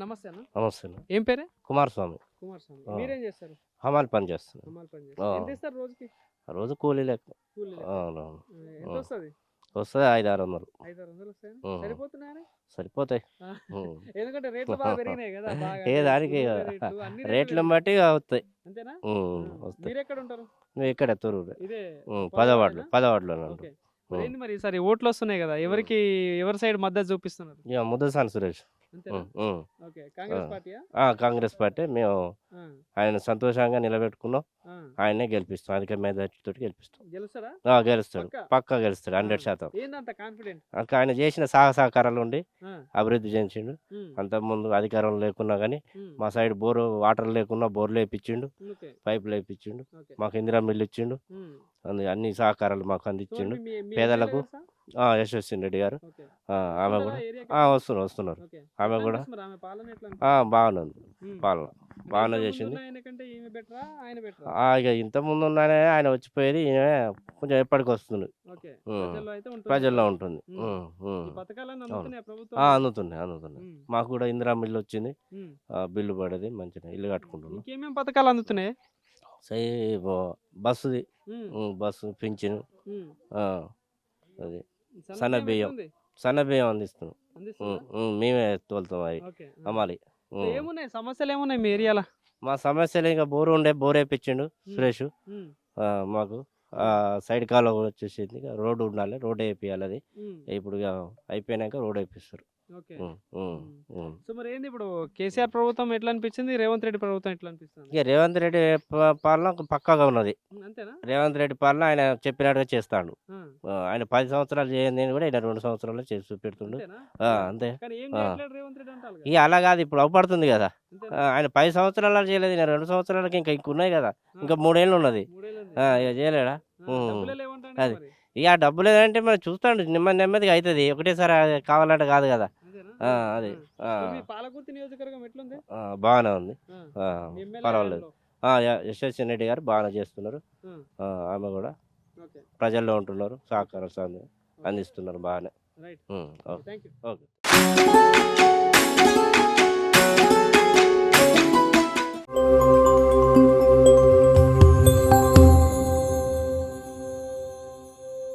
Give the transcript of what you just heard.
నమస్తే అన్న. నమస్తే అన్న. ఏం పేరే? కుమారస్వామి. కుమారస్వామి. ఆ. మీరేం చేస్తారు? హమాలి పని చేస్తున్నాను. హమాల్ పని ఆ. చేస్తారు. ఎంత ఇస్తారు రోజుకి? రోజు కూలీ లెక్క. కూలీ లెక్క. అవునవును. ఎంత వస్తుంది? వస్తుంది 500-600. 500-600 వస్తాయా? ఉం. సరిపోతున్నాయా? సరిపోతాయి. ఆ. ఉం. ఎందుకంటే రేట్లు బాగా పెరిగినాయి కదా బాగా. ఏ దానికి ఉల్లిపాయ రేట్లు, అన్ని రేట్లు రేట్లను పెరిగినాయి. బట్టి వస్తాయి. అంతేనా? వస్తాయి. మీరు ఎక్కడ ఉంటారు? నువ్వు ఇక్కడ తూరూరు ఇదే పదవాడలో పొలాలేనా? పదవాడలో ఓకే. మరి ఏంది మరి ఈసారి ఓట్లు వస్తున్నాయి కదా, ఎవరికి ఎవరి సైడ్ మద్దతు చూపిస్తున్నారు? ఇక ముద్దసాని సురేష్. అంతేనా? ఉం. ఓకే. కాంగ్రెస్ పార్టీయా? కాంగ్రెస్ పార్టీ మేము ఆ. ఆయన సంతోషంగా నిలబెట్టుకున్నాం. ఆ. ఆయనే గెలిపిస్తాం, అధిక మెజార్టీతో గెలిపిస్తాం. గెలుస్తారా? గెలుస్తాడు, పక్కా? పక్కా గెలుస్తాడు 100%. ఏందంత కాన్ఫిడెంట్? ఆయన చేసిన సహకారాలు ఉండి అభివృద్ధి చేయించిండు. అంతకుముందు అధికారం లేకున్నా కానీ మా సైడ్ బోరు వాటర్ లేకున్నా బోర్లు వేయించిండు, ఓకే. పైపులు వేయించిండు, ఓకే. మాకు ఇందిరా మిల్లు ఇచ్చిండు. అన్ని సహకారాలు మాకు సో అందించిండు. మీ పేదలకు ఎమ్మెల్యే తెలుసా? యశస్వి రెడ్డి గారు. ఓకే. ఆమె వస్తున్నారా కూడా ఏరియాకి? వస్తున్నారు. ఓకే. ఆమె ఎట్లా కూడా అనిపిస్తుంది మరి ఆమె పాలన ఎట్లా అనిపిస్తుంది? బాగానే ఉంది. ఉమ్. పాలన అంటే బాగానే ఇంతకు ముందు చేసింది. ఉన్న ఆయనకంటే ఈమె బెటరా ఆయన బెటరా? ఇక ఇంత ముందు ఉన్నానే ఆయన వచ్చిపోయేది, ఈయన కొంచెం ఎప్పటికి వస్తుంది. ఓకే. ఉమ్. ప్రజల్లో అయితే ఉంటుంది. ప్రజల్లో ఉంటుంది. ఈ పథకాలను అవును. అందుతున్నాయి ప్రభుత్వం? అందుతున్నాయి. మాకు కూడా ఇందిరా మిల్లు వచ్చింది, బిల్లు పడేది, మంచిగా ఇల్లు కట్టుకుంటున్నాం. ఇంకేమేం పథకాలు అందుతున్నాయి? సై బస్సుది, బస్సు పింఛను, అది సన్న బియ్యం అందిస్తున్నాం. మేమే తోలుతాం అవి ఓకే. అమ్మాలి. ఏమున్నాయి సమస్యలు, ఏమున్నాయి మీ ఏరియాలో? మా సమస్యలు ఇంకా బోరు ఉండే, బోర్ వేయించిండు సురేష్. మాకు సైడ్ కాలువ వచ్చేసింది, ఇక రోడ్డు ఉండాలి, రోడ్డు వేయించాలి. అది ఇప్పుడు ఇక అయిపోయినాక రోడ్డు వేయిస్తారు. ఓకే. సో మరి ఏంది ఇప్పుడు కేసీఆర్ ప్రభుత్వం ఎట్లా అనిపించింది, రేవంత్ రెడ్డి ప్రభుత్వం ఎట్లా అనిపిస్తుంది? ఇక రేవంత్ రెడ్డి పాలన పక్కాగా ఉన్నది. అంతేనా? రేవంత్ రెడ్డి పాలన ఆయన చెప్పినట్టుగా చేస్తాడు. ఆయన 10 సంవత్సరాలు చేయని కూడా ఆయన 2 సంవత్సరాలు చేసి చూపెడుతుండు. అంతేనా? అంతే. కానీ ఏం చేయట్లేడు రేవంత్ రెడ్డి అంటారు కదా. ఇక అలా కాదు, ఇప్పుడు అవపడుతుంది కదా. అంతేనా? ఆయన 10 సంవత్సరాలు చేయలేదు, ఈయన 2 సంవత్సరాలకి ఇంకా ఉన్నాయి కదా, ఇంకా 3 ఏళ్ళు ఉన్నది. మూడేళ్ళుంది. ఇక చేయలేడా? డబ్బులే లేవంటాడు అది. మరి. ఇక డబ్బులు ఏదంటే మనం చూస్తాడు, నెమ్మదిగా అవుతుంది, ఒకటేసారి కావాలంటే కాదు కదా. అంతేనా? అది సో మీ పాలకుర్తి నియోజకవర్గం ఎట్లుంది? బాగానే ఉంది, మీ ఎమ్మెల్యే పర్వాలేదు. గారిలో? యశస్వి రెడ్డి గారు బాగానే చేస్తున్నారు. ఆమె కూడా ఓకే. ప్రజల్లో ఉంటున్నారు, సహకారం అందిస్తున్నారు బాగానే. Right. Okay. Thank you. Okay.